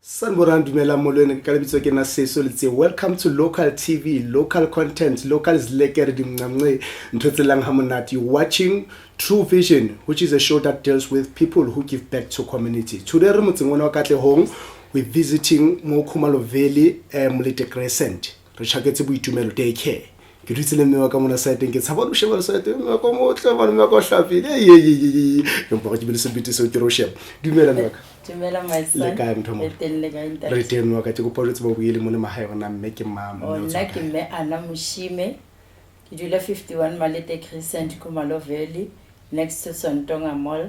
Sanborang dumela molweni ka lebitso ke na Seso le tse welcome to local TV, local content, local zlekere dimncamnce ntho tse lang ha monate. You watching True Vision, which is a show that deals with people who give back to community. Today re motseng wa Katlehong, we're visiting mo Khumalo Valley, Molete Crescent. Re tshaketse boitumelo daycare. Ke dutse le mme wa ka mona site ke tshaba go sheba site mme ka mo tla ba mme ka hlafile ke mpa ke bile se bitse so ke ro sheba dumela mme ka dumela my son le ka ntho mo re teng wa ka ke go poletse ba buile mo le mahae rona mme ke mama nna ke mme Ana Moshime ke dula 51 Molete Crescent Khumalo Valley next to Sontonga Mall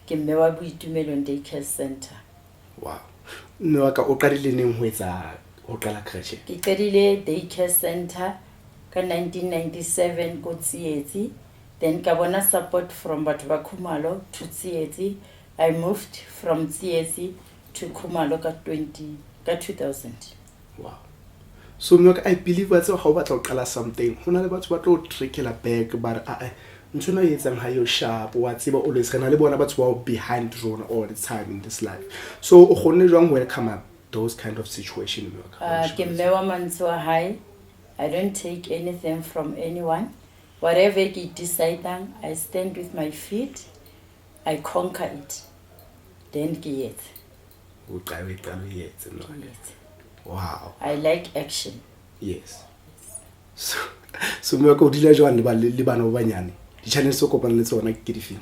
ke mme wa boitumelo daycare center. Wow, mme wa ka o qadile neng ho etsa ho qala creche? Ke qadile daycare center ka 1997 ko Tsietsi, then ka bona support from batho ba Khumalo to Tsietsi. I moved from Tsietsi to Khumalo ka 2000. Wow. So I believe that's how about to qala something. Hona le batho ba tlo trickle back but ntshona yetsang ha yo sharp wa tseba always kana le bona batho ba behind rona all the time in this life. So o khone jwang welcome up those kind of situation ke mmewa mantswa high. I don't take anything from anyone. Whatever I decide, I stand with my feet. I conquer it. Then get. Wow. I like action. Yes. So me go dila jwang le bana ba banyane. Di channel so kopana le tsona ke difeng?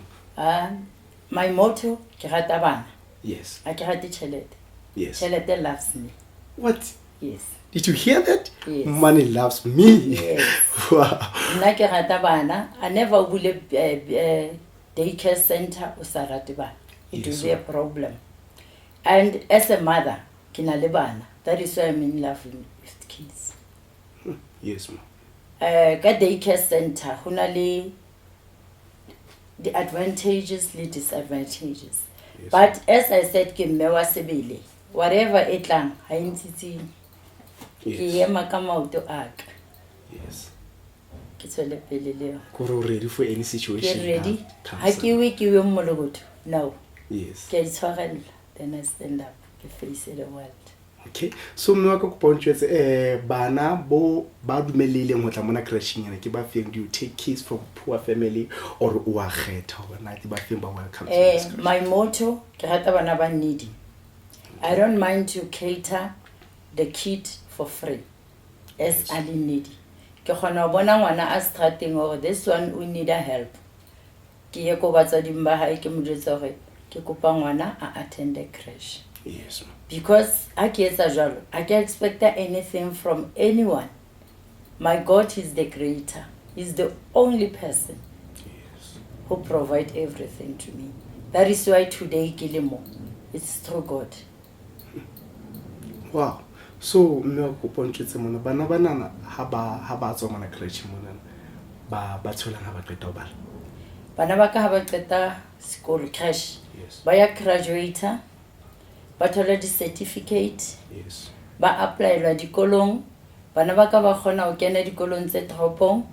My motto ke rata bana. Yes. I ke rata tšhelete. Yes. Tšhelete loves me. What? Yes. Did you hear that? Yes. Money loves me. Yes. Wow. Nna ke rata bana. I never bule daycare center o sa rate bana. It will be a problem. And as a mother, ke na le bana. That is why I'm in love with kids. Yes, ma'am. Ka daycare center, ho na le the advantages le disadvantages. Yes, but as I said, ke mme wa sebele. Whatever etlang, ha ntitsi. Yes. Yes. Koro ready for any situation. Get ready. Haki mologoto. No. Yes. Then I stand up. Face the world. Okay. So mwa ka kopontshetse bana bo ba dumelele ho tla mona crashing yana ke ba feng do you take kids from poor family or o a kgetha bona di ba feng ba welcome to this? My motto ke rata bana ba needy. I don't mind to cater the kid for free as a needy. Ke khona bona ngwana a starting or this one we need a help. Ke ye ko batsadi mba ha ke moditse hore ke kopa ngwana a attend a crash. Yes. Because I can't expect anything from anyone. My God is the creator. He's the only person who provides everything to me. That is why today Kilimo, it's through God. Wow. So me ko pontshetse mona bana banana ha ba tswa mona creche mona ba tshola ha ba qeta ho bala. Bana ba ka ha ba qeta school crash. Yes. Ba ya graduate. Ba thola di certificate. Yes. Ba apply la dikolong. Bana ba ka ba khona ho kena dikolong tse toropong.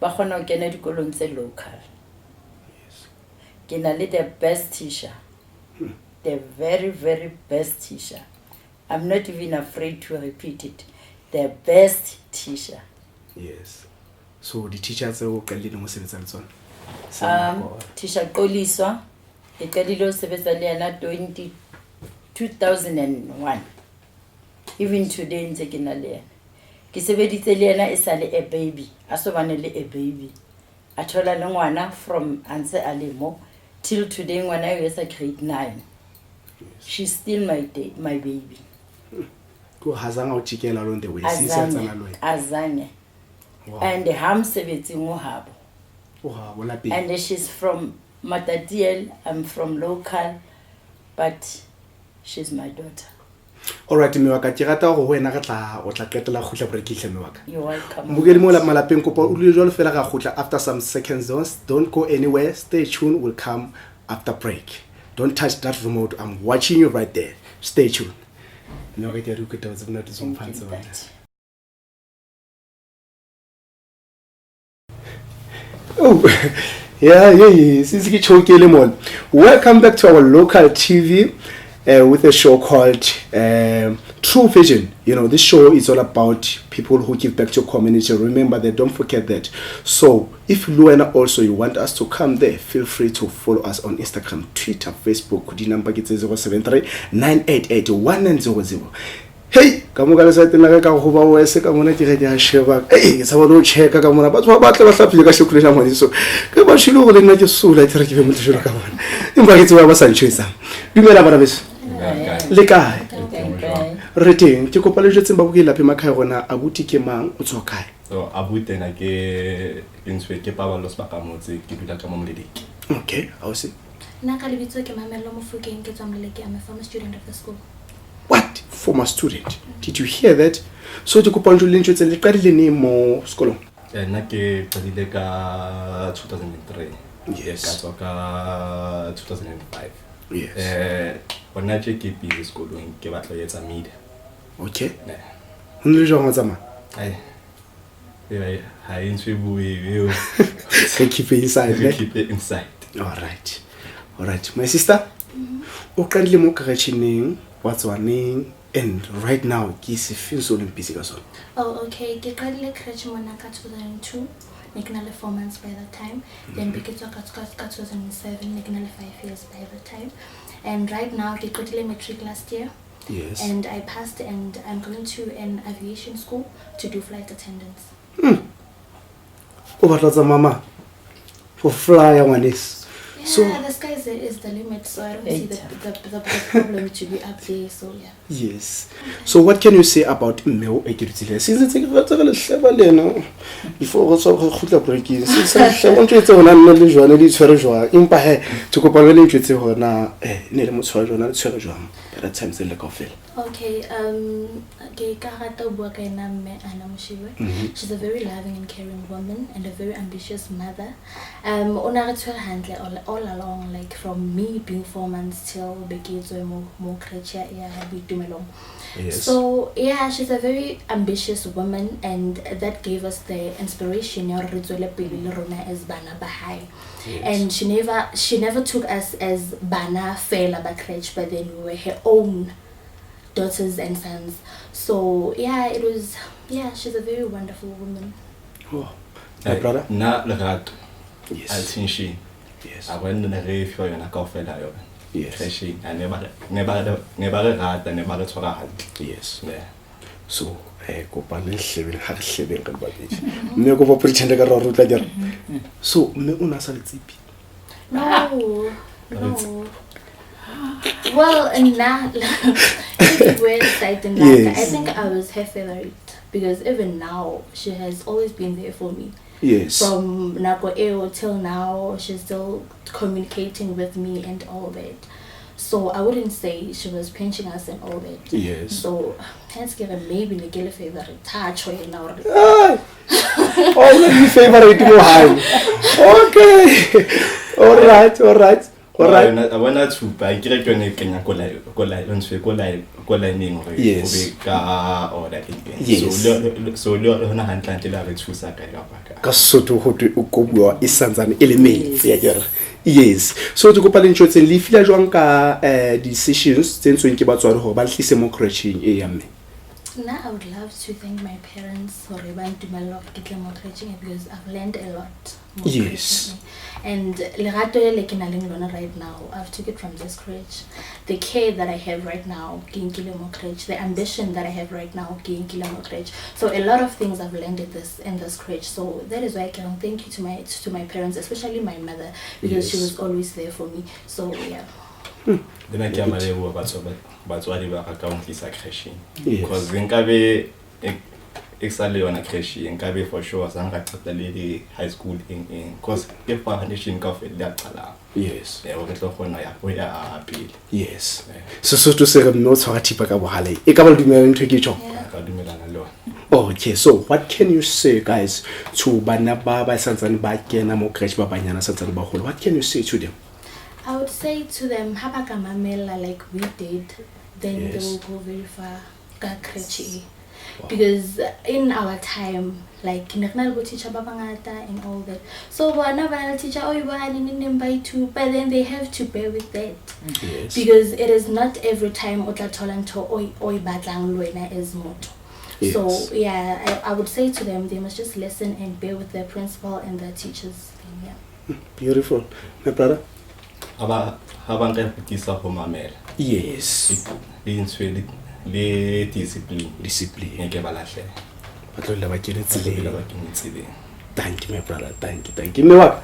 Ba khona ho kena dikolong tse local. Yes. Ke na le the best teacher. The very, very best teacher. I'm not even afraid to repeat it. The best teacher. Yes. So the teachers o qallile mo sebetsa le tsona? Teacher Qoliswa e qadile ho sebetsa le yena 2001. Even today ntse ke na le yena. Ke sebeditse le yena e sale a baby. A so bane le a baby. A thola le ngwana from anse a le mo till today ngwana yo sa grade 9. Yes. She's still my baby. Ko hazanga o tshikela lo the way sisetsana lo azange. Wow. And hamsebetsi ngo habo. Habo la pele. And she's from Matatiel. I'm from local, but she's my daughter. All right, me wa ka ke rata go wena ga tla o tla qetela khutla break ihle me wa ka. You're welcome. Mbukeli mo la malapeng kopa o le jwalo fela ga khutla after some seconds. Don't go anywhere. Stay tuned. Will come after break. Don't touch that remote. I'm watching you right there. Stay tuned. No ke re uketa tsona tso mphantsa wena. Oh, yeah. Since ke chokele mon. Welcome back to our local TV. with a show called True Vision. You know, this show is all about people who give back to community. Remember that, don't forget that. So if Luena also you want us to come there, feel free to follow us on Instagram, Twitter, Facebook. The number is 073-988-1900. Hey, kamu ka sa tena ka go ba wese ka mona ke re di a sheba eh sa bona o checka ka mona batho ba batla ba hlapile ka shekule ja mone so ke ba shilo go le nna ke sula tsere ke be motho jona ka bona empa ke tsewa ba sa ntshwetsa dumela bana beso le kae re teng ke kopa le jetseng ba go ke lape makhae gona abuti ke mang o tswa kae so abuti na ke inswe ke pa ba lo spa ka motse ke dula ka mo Molediki. Okay, how se nna ka lebitso ke Mamello Mofokeng ke tswa Molediki. I'm a former student of the school. What? Former student? Did you hear that? So ke kopa le ntshwetse le qadile ne mo sekolong? Na ke qadile ka 2003. Yes. Ka tswa ka 2005. Yes. Bona ke busy sekolong ke batla ho etsa media. Okay. Ne. Ho nle jwang tsa ma? Ai. Ha inswe bue yo. Keep it inside, ne? Keep it inside. All right. My sister? O qadile mo karetšhineng, wa tswaneng, and right now ke se feel so busy ka sona. Oh, okay. Ke qadile crèche mona ka 2002. Ne ke na le 4 months by that time. Then ke tswa ka 2007. Ne ke na le 5 years by that time. And right now ke qadile matric last year. Yes. And I passed and I'm going to an aviation school to do flight attendance. O batla tsa mama for fly ngwanes. Yeah, So the sky is the limit, so I don't see the problem to be up there, so yeah. yes. So what can you say about Mmeo e ke ditsile? Since tse ke ratsa le hleba lena before go tswa go khutla breaking. Since hleba ntse tse hona nne le jwana di tshwere jwa. Empa he ke kopa le ntse hona ne le motshwara jwana le tshwere jwa. By that time le ka ofela. Okay, ke ka rata ho bua ka ena mme Ana Moshiwe. She's a very loving and caring woman and a very ambitious mother. Ona re tshwere hantle all along, like from me being 4 months till beketswe mo crèche ya Boitumelong. Yes. So yeah, she's a very ambitious woman, and that gave us the inspiration ya re tswele pele le rona as bana ba hae. And she never took us as bana fela ba crèche, but then we were her own daughters and sons. So yeah, she's a very wonderful woman. Oh. My brother? Na lerato. Yes. Attention. Yes. A bona ne re fio yona ka ofela yona. Yes. Attention. Ne ba re rata, ne ba re tshwara hantle. Yes. Ne. So kopa le hlebeng ha re hlebeng ka babedi. Mme go ba pretend ka re rutla jare. So mme o na sa le tsipi. No. Well, now if we're excited, Yes. I think I was her favorite because even now she has always been there for me. Yes. From Nako Eo till now, she's still communicating with me and all that. So I wouldn't say she was pinching us and all that. Yes. So hence given maybe Nigel favorite touch or now. Oh, my favorite mo high. Okay. All right. Abona thupa ke re ke ne kenya ko line gore Yes. o be ka order again. Yes. So le hona hantle la re thusa ka baka. Ka Sotho go twe o kobua e santsane e le metsi ya jare. Yes. So ke kopa le ntshotse le fila jwang ka decisions tsentsweng ke batswadi gore ba tlise mo crècheng e ya mme. Now I would love to thank my parents for Tumelo because I've learned a lot. More Yes. recently. And lerato le ke nang le lona right now, I've took it from this crèche. The care that I have right now, ke nkile mo crèche. The ambition that I have right now, ke nkile mo crèche. So a lot of things I've learned in this crèche. So that is why I can thank you to my parents, especially my mother, because she Yes. was always there for me. So yeah. Dena ke amale bo batswadi ba ka utlisa crèche. Yes. Because nkabe exale yona crèche nkabe for sure sang ka qeta le di high school in because ke foundation ka fela ya qala. Yes. O re tlo gona ya go ya pele. Yes. So to se re no tshwara thipa ka bohale. E ka ba le dumela ntho ke tjho. Yeah. Ka dumelana le yona. Okay, so what can you say, guys, to bana ba santsane ba kena mo crèche ba banyana santsane ba holo? What can you say to them? I would say to them, Habaka Mamela, like we did, then Yes. they will go very far. Ka crèche. because in our time, like national teacher babangata and all that, so whenever teacher but then they have to bear with that. Yes. Because it is not every time oi batlang luena is moto. Yes. So yeah, I would say to them they must just listen and bear with their principal and their teachers. Yeah. Beautiful. My brother? Habang kayo pagkisa ko mamel. Yes. Le discipline. Discipline. Ngeke balahle. Batlola ba kene tseleng. Ba kene tseleng. Thank you my brother, thank you. Mme wa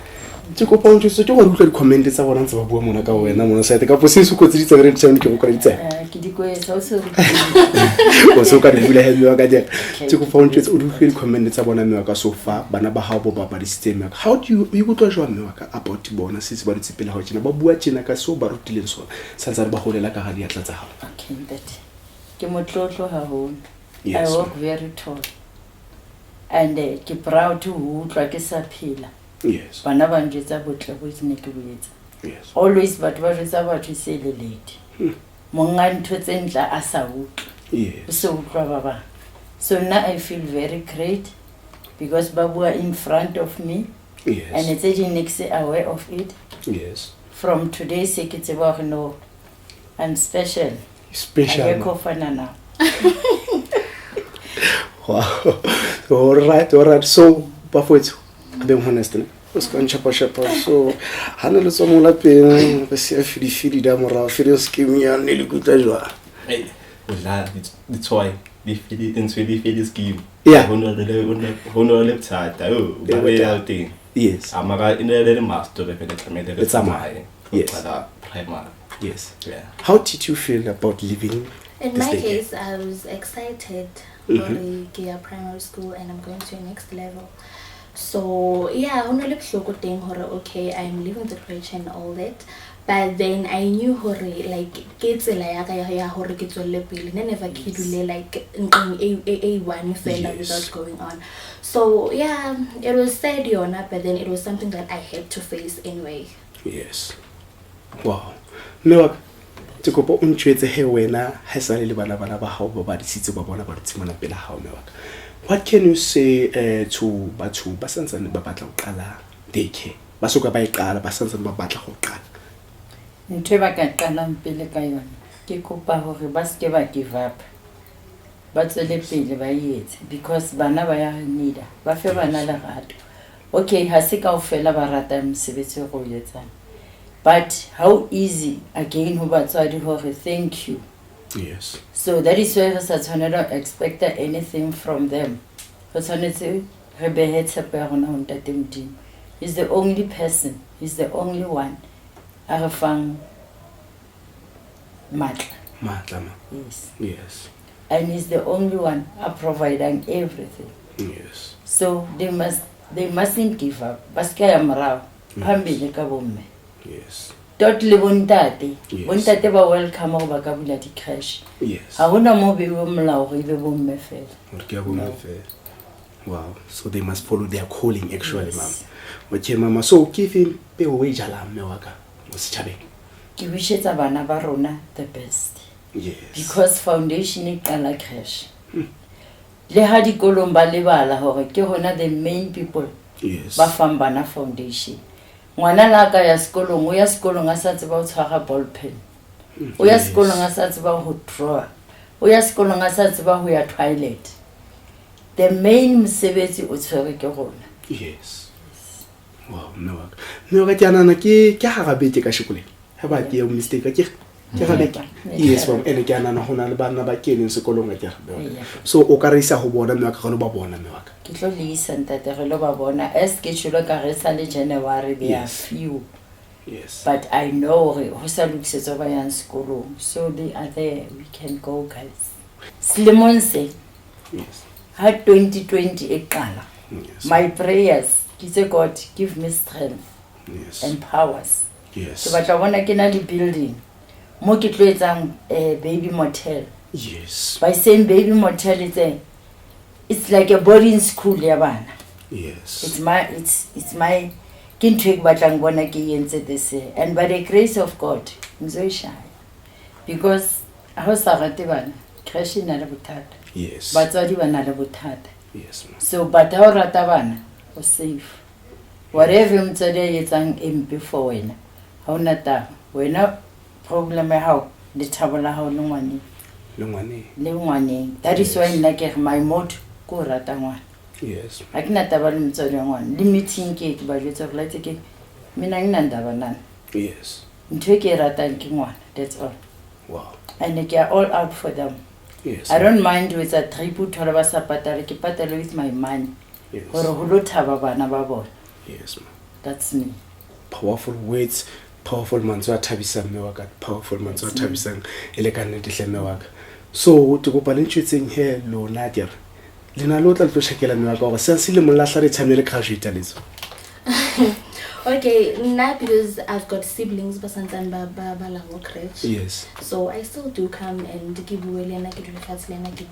ke kopa o ntse ke go utlwa di-comment tsa bona ntse ba bua mona ka wena mona site ka pose se kotsi ditse re tsene ke go kra ditse. ke di kwetsa o se O so ka di bula he mme wa ka dia. Ke kopa o ntse o utlwe di-comment tsa bona mme wa ka so fa bana ba hao bo ba di system. How do you go tlo jwa mme wa ka about bona se ba ditsepela ho tsena ba bua tsena ka so ba rutileng sona sa ntse ba golela ka ga di atla tsa hao. okay that ke motlotlo haholo. Yes, I work very tall and ke proud to utlwa ke sa phela. Yes. Bana ba njetsa botle bo tsene ke boetsa. Yes. Always batho ba jwetsa batho se le late. Monga ntho tse ntla a sa utlwa. Yes. O se utlwa ba bang. So now I feel very great because babu are in front of me Yes. and it's next aware of it. Yes. From today se ke tseba hore no I'm special. Special. I go fana now. Wow. All right. So, bafowethu, abeng honest ne. O ska nchapa. So, hana le tso mo lapeng, ba se fidi da mora, fidi scheme ya ne le kutla jwa. Hey, udla di toy. Di fidi scheme. Yeah. Hono le tsata. Oh, ba le outing. Yes. Amara in the master of the tsamele Le tsamaya. Yes. Primary. Yes. Yeah. How did you feel about living In this my day? case, I was excited for the primary school and I'm going to the next level. So yeah, okay, I'm leaving the crèche and all that. But then I knew like kids like never kid like A1 fella Yes. without going on. So yeah, it was sad, but then it was something that I had to face anyway. Yes. Wow. No, ke kopa o ntjwetse he wena ha sale le bana ba hao ba disitse ba bona ba tsimana pela hao mme wa ka. What can you say to batho ba santsane ba batla go qala daycare? Ba soka ba iqala ba santsane ba batla go qala. Ntwe ba ka qalang pele ka yona. Ke kopa hore ba se ke ba give up. Ba tswele pele ba yetse because bana ba ya need ba fe bana lerato. Okay, ha se kaofela ba rata mosebetsi go yetsana. But how easy again ho batswadi hore thank you. Yes. So that is why re sa tshwanela expect anything from them. Re tshwanetse re behe tshepo ya rona ho Ntate Modimo. He's the only person, he's the only one a re fang matla. Matla. Yes. Yes. And he's the only one a providing everything. Yes. So they mustn't give up. Baska ya morao phambili ka bomme. Yes. Tot le bontate. Yes. Bontate ba welcome go ba ka bula di crash. Yes. Ha hona mo be bo molao go ibe bomme fela. Wow. So they must follow their calling actually, Yes. ma'am. Okay, mama. So give him pe o e jala mme wa ka. Mo setjhabeng. Ke wishetsa bana ba rona the best. Yes. Because foundation e qala crash. Le ha dikolong ba lebala hore ke hona the main people Yes. ba fang bana foundation. Ngwana la ka ya sekolong o ya sekolong a sa tseba ho tshwara ball pen. O ya sekolong a sa tseba ho draw. O ya sekolong a sa tseba ho ya toilet. The main mosebetsi o tshwere ke rona. Yes. Wow, mme wa ka. Mme wa ka ke anana ke ha gabete ka shekoleng. Ha ba ke mistake ke gabete. Yes, ma'am. Ene ke anana hona le bana ba keneng sekolong a ke Yeah. So o ka re isa ho bona mme wa ka ga lo ba bona mme wa ka. Ke tlo le isa ntate re lo ba bona as ke tsholo ka re sa le January they are Yes. few. Yes. But I know ho sa lokisetsa ba yang sekolong. So they are there, we can go guys. Selemong se Yes. ha 2020 e qala. Yes. My prayers ke say God give me strength Yes. and powers. Yes. So batla bona ke na le building mo ke tlo etsang baby motel. Yes. By saying baby motel it's like a boarding school ya bana. Yes. It's my ke ntho e ke batlang bona ke entse this year. And by the grace of God ngizoishaya because ha o sa rate bana crash ina le bothata. Yes. batswadi ba na le bothata. Yes, ma'am. So but ha o rata bana o safe. Whatever motswadi a etsang empe for wena ha ona taba. Wena problem ya hao le thabo la hao le ngwaneng. Le ngwaneng. That is why nna ke my motto ko rata ngwana. Yes. Ha ke na taba le motswadi wa ngwana. Le meeting ke ba jwetsa gore la ke mina ngina ndaba nana. Yes. Ntho e ke e ratang ke ngwana. That's all. Wow. And they are all out for them. Yes. I don't mind with a tribute to ba sa patale ke patale with my money. Yes. Gore ho lo thaba bana ba bona. Yes, ma'am. That's me. Powerful words, powerful manzo a thabisang me wa ka, powerful manzo a thabisang ele ka nnete hle me wa ka. So to go balentshetseng he lona dia lena lo tla tlo shekela me wa ka gore se se le mollahla re tshamele graduate letso. Okay, not because I've got siblings, but sometimes ba crèche. Yes. So I still do come and give away and I give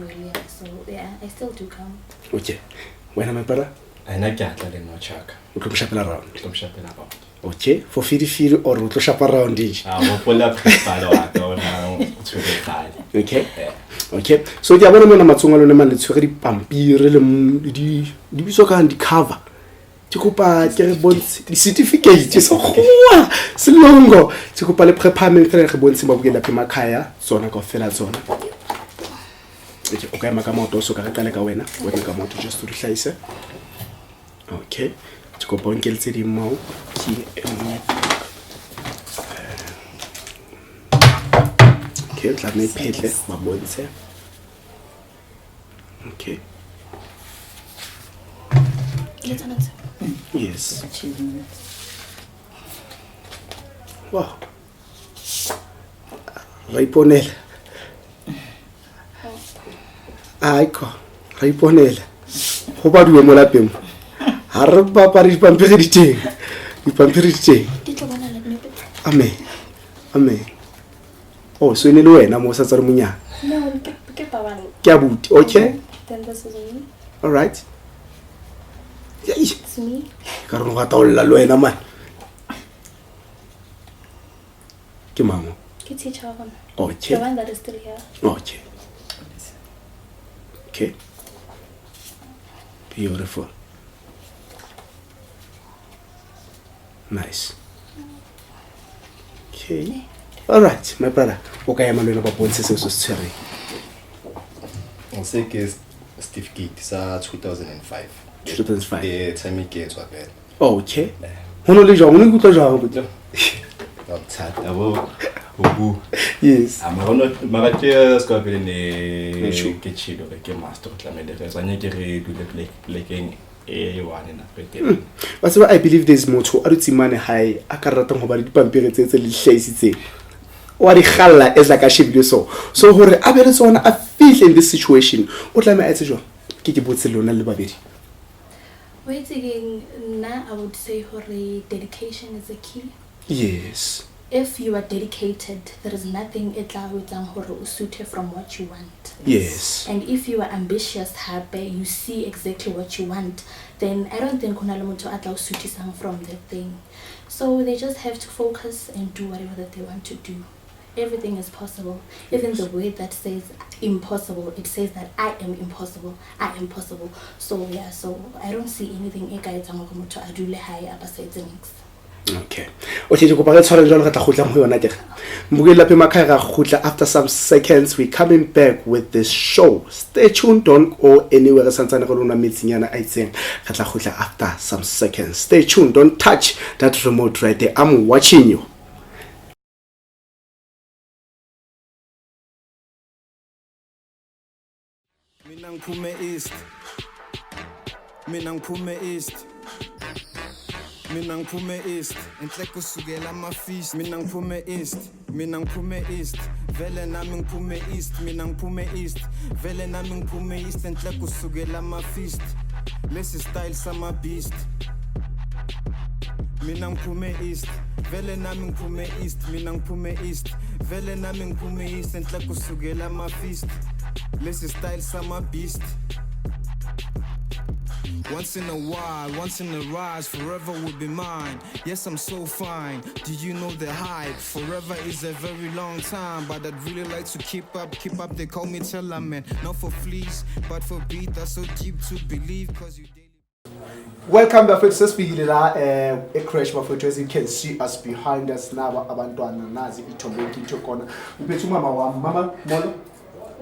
away. So yeah, I still do come. Okay. Wena my brother? Ana ke atla le no chaka. O tlo shapela round. Ke mshapela ba. Okay, for firi or o tlo shapa round each. Mo pola principal wa ka ona tshwere khale. Okay. Okay. So ke a bona mona matsonga lone man le tshwere dipampiri le di bitso ka di cover. Ke kopa ke re bontshe di certificate so goa selongo ke kopa le preparement re bontshe ba bukela phema khaya tsona ka fela tsona. Okay, okay maka moto so ka re kale ka wena ka moto just to rehlaise. Okay. Ke kopa nke le tse di mo ke emme. Okay, tla me phetle ba bontshe. Okay. Yes. Wow. Raiponela. Aiko, raiponela. Ho ba duwe mo lapeng. Ha re ba pa di pampiri di teng. Di pampiri di teng. Amen. Amen. Oh, so ene le wena mo sa tsare munyana. No, ke babalo. Ke abuti, okay? Then this is me. All right. It's me. Ka re go taolla le wena man. Ke mama. Ke teacher one. Okay. The one that is still here. Okay. Okay. Beautiful. Nice. Okay. All right, my brother. Okay, I'm going to go to the story. On sait que certificate sa 2005. 2005. The time ke tswa ka. Okay. Hono le jang, o ikutlwa jang botla? Ba tsata bo. Yes. Mara ke ska pele ne ke chido ke master tlamele re tsanya ke re dule plekeng e one na pete. But I believe there's more to Arutsimane high a ka ratang ho ba le dipampiri tse le hlaisitseng. Wa di khalla as like a shebile so hore a bere tsona a fihle in this situation o tlame a etse jwa ke botse lona le babedi. Wait again, now I would say hore dedication is a key. Yes. If you are dedicated, there is nothing suited from what you want. Yes. And if you are ambitious, happy, you see exactly what you want, then I don't think from that thing. So they just have to focus and do whatever that they want to do. Everything is possible. Even the word that says impossible, it says that I am impossible. I am possible. So yeah, so I don't see anything Okay. Okay, go ba tshwara jalo ga tla gotlang ho yona ke. Mbukela pe makhaya ga gotla after some seconds we coming back with this show. Stay tuned, don't go anywhere santsane go lona metsinyana a itseng. Ga tla gotla after some seconds. Stay tuned, don't touch that remote right there. I'm watching you. Minang Pume East. Minang Pume East. Minang Pume East, entle kusukela ama-feast. Minang Pume East, Minang Pume East. Vele nami ngiphume East, mina ngiphume East. Vele nami ngiphume East, entle kusukela ama-feast. Lesi style sama-beast. Mina ngiphume East, vele nami ngiphume East. Mina ngiphume East, vele nami ngiphume East, entle kusukela ama-feast. Lesi style sama-beast. Once in a while, once in a rise, forever will be mine. Yes, I'm so fine. Do you know the hype? Forever is a very long time, but I'd really like to keep up. They call me Tellaman, not for fleas, but for beat that's so deep to believe, cause you daily. Welcome back to sesibhekile la crash bafethu, as you can see us behind us naba abantwana nazi ithombe into khona uphethe umama wami. Mama molo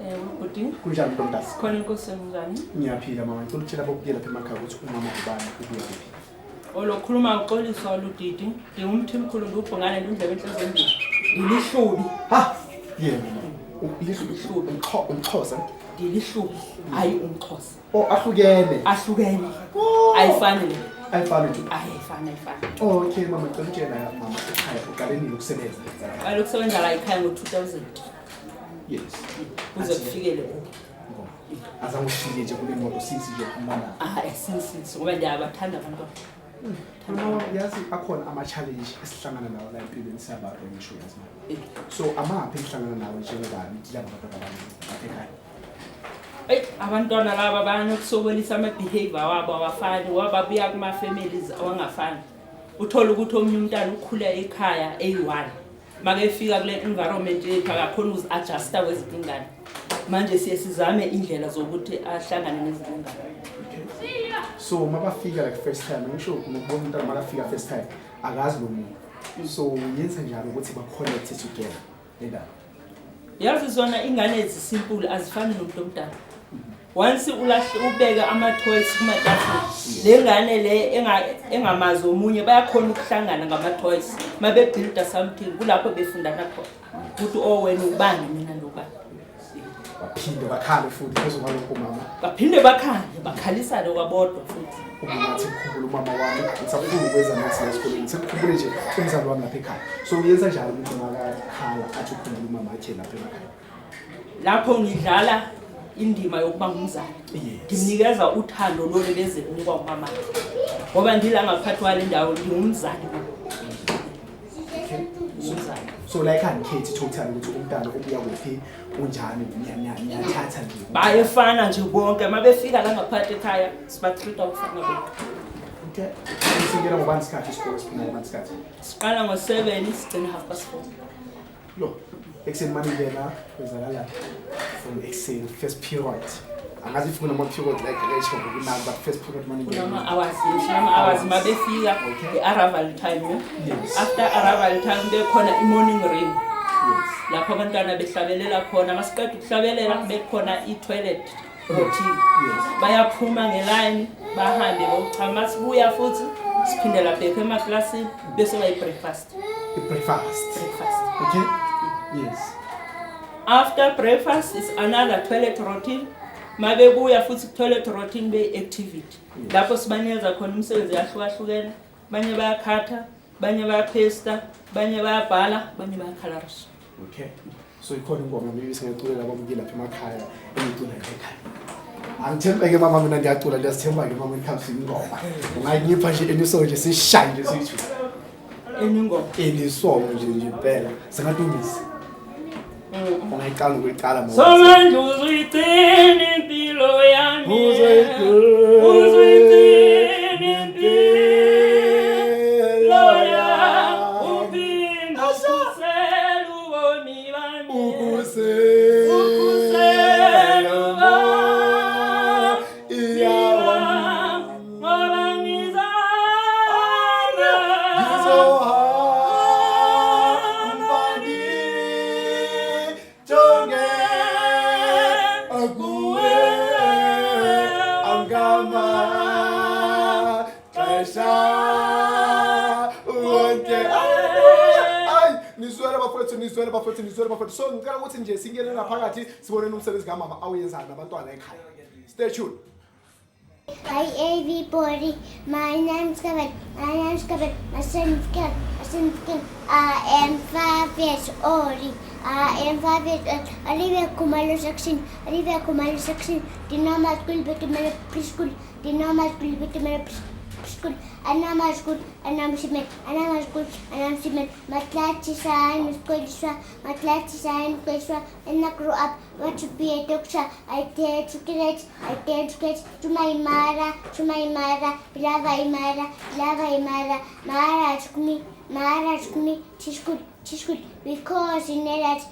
Ubhuti kunjani ntomdasi? khona inkosi njani? Ngiyaphila mama. Ngicela ukutshela abokuyela lapha emakhaya ukuthi umama ubani ubuya kuphi. Olokhuluma ngoxolisa oludidi ngingumthimkhulu ngubhongane ndundlebe enhlizweni endini ngilihlubi Ha yena mama umxhosa ngilihlubi hayi umxhosa ahlukene ayifani le ayifani nje. ayifani Okay mama, ngicela ukutshela mama ekhaya uqale nini ukusebenza? alokusebenza la ekhaya ngo-2000 Yes. kuze kufikele Azange ufike nje kule moto sisi nje umama. since ngoba ndiyabathanda abantwana. Mama yazi akhona ama-challenge esihlangana nawo la empilweni siyabantu ngisho yazi mama. So amaphi esihlangana nawo njengobani laba bantu abanye ekhaya? Abantwana laba banokusokolisa ama-behavior wabo awafani ngoba babuya kuma-families awangafani. Uthola ukuthi omunye umntana ukhula ekhaya eyi-1 makefika kule environment yethu akakhona uzi-adjusta kwezinye ingane. Manje siye sizame indlela zokuthi ahlangane nezinye ingane. So mabafika like first time ngisho ngokubona umntana makafika first time akazi lo muntu. So yenza njalo ukuthi ba-connect together lendaba. Yazi zona ingane ezisimple azifani nomuntu omdala. Once ubeka ama-toys kumatafula le ngane le engamazi omunye bayakhona ukuhlangana ngama-toys mabe-builda something kulapho befundana khona ukuthi wena ubani mina nobani. Baphinde bakhale futhi phezu kwalokho mama. Baphinde bakhalisane kwabodwa futhi. Ngathi ukhumbula umama wami ngisafuna ukwenza next esikoleni ngikhumbule nje umzali wami lapha ekhaya. So uyenza njalo ukuthi makakhala athi ukhumbula umama akhe lapha ekhaya. Lapho ngidlala indima yokuba ngumzali. Ngimnikeza uthando lolu beze kunikwa umama. Ngoba ndila ngaphathi wale ndawo ngingumzali. So like andikhethi total ukuthi umntana ubuya kuphi unjani ngiyathatha nje. Bayefana nje bonke mabefika la ngaphathi ekhaya sibatreata ukufana bonke. Okay. Singena ngobani isikhathi isikole siphuma ngobani isikhathi? Siqala ngo-7 sigcina 4:30. Yo, ekseni manje lena kwenzakalani? From ekseni first period. Angazi ifuna ama-period like ratio ngokunani but first period manje Kunama-hours mabefika i-arrival time. Yes. After arrival time bekhona i-morning ring. Yes. Lapho abantwana behlabelela khona masiqeda ukuhlabelela bekhona i-toilet routine. Yes. Bayaphuma ngeline bahambe bochama sibuya futhi siphindela back emaklasini bese bayi-breakfast. Breakfast. Okay? Yes. After breakfast is another toilet routine. Mabebuya futhi toilet routine be-activity. Lapho sibanikeza khona umsebenzi yahlukahlukene. Banye bayakhatha, banye bayapesta, banye bayabhala, banye bayakalarisha. Okay. So ikhona ingoma maybe singaculela ababukeli lapha emakhaya engicula ekhaya. Angithemba-ke mama mina ngiyacula ndiyazithemba-ke mama ikhambisa ingoma. Ungayipha nje enisongo nje sishaye nje sithi. Eningoma. Enisongo nje impela. Singadumise. Ungayicala ngokuyiqala mama. Somanje uzuyigcina impilo yami. Uzuyigcina impilo yami. Uphinda ukusela ubomi bami. Ukusela ngoba ngizama. Nizwele bafethu. So ngicela ukuthi nje singene ngaphakathi sibone umsebenzi kamama awuyenzayo nabantwana ekhaya. Stay tuned. Hi everybody, my name's Kevin. My name's Kevin. My son's Ken. I am 5 years old. I am 5 years old. I live at Kumalo section. The normal school, but my preschool. The normal school, but my preschool. Tishkut, Anamashkut, Anamshimet, Anamashkut, Anamshimet, Matlachi Sain, Muskolisha, Matlachi Sain, Muskolisha, and I grew up, what to be a doctor. I dare to get to my Mara, Lava Imara, Mara took me, Tishkut, because in that,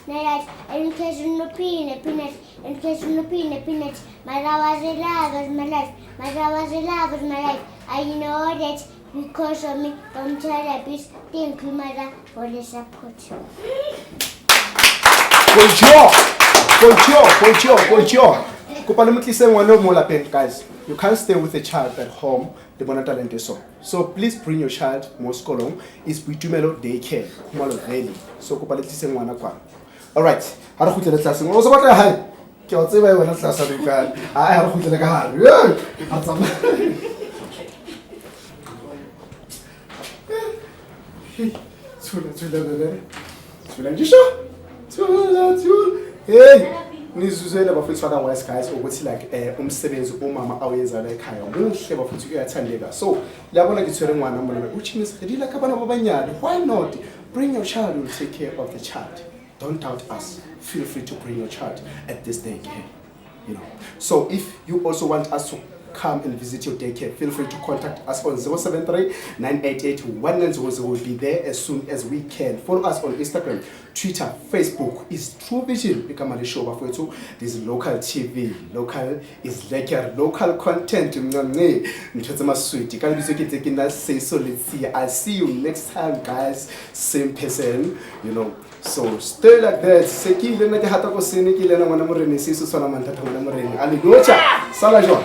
in case you no peanut, my love was a love of my life, I know that because of me, from therapists, thank you, mother, for the support. Bonjour. Guys, you can't stay with a child at home. The talent so please bring your child Moskolong is Bitumelo daycare Kumalo Valley. So kupaletlise ngwana kwa. All right. Ha re khutlele tlaseng. O se batla hae. Ke o tseba wena tlasa re ka. Ha re khutlele ka hare. Ha tsama. Tsula njisho. Hey. Nizuzela bafethu baka wise guys ukuthi like umsebenzi umama awenza la ekhaya muhle bafethu uyathandeka so yabona ngithwele ngwana mina uthi nisidila kabana babanyana why not bring your child, will take care of the child. Don't doubt us, feel free to bring your child at this daycare, you know. So if you also want us to come and visit your daycare, feel free to contact us on 073-988-1900. We'll be there as soon as we can. Follow us on Instagram, Twitter, Facebook. Is True Vision become a show for you? This is local TV. Local is like your local content. I'll see you next time, guys. Same person, you know. So stay like that. Seki le na ke hata ko sene ke le na ngwana morene se se sona mantata ngwana morene. Aleluya. Sala jo.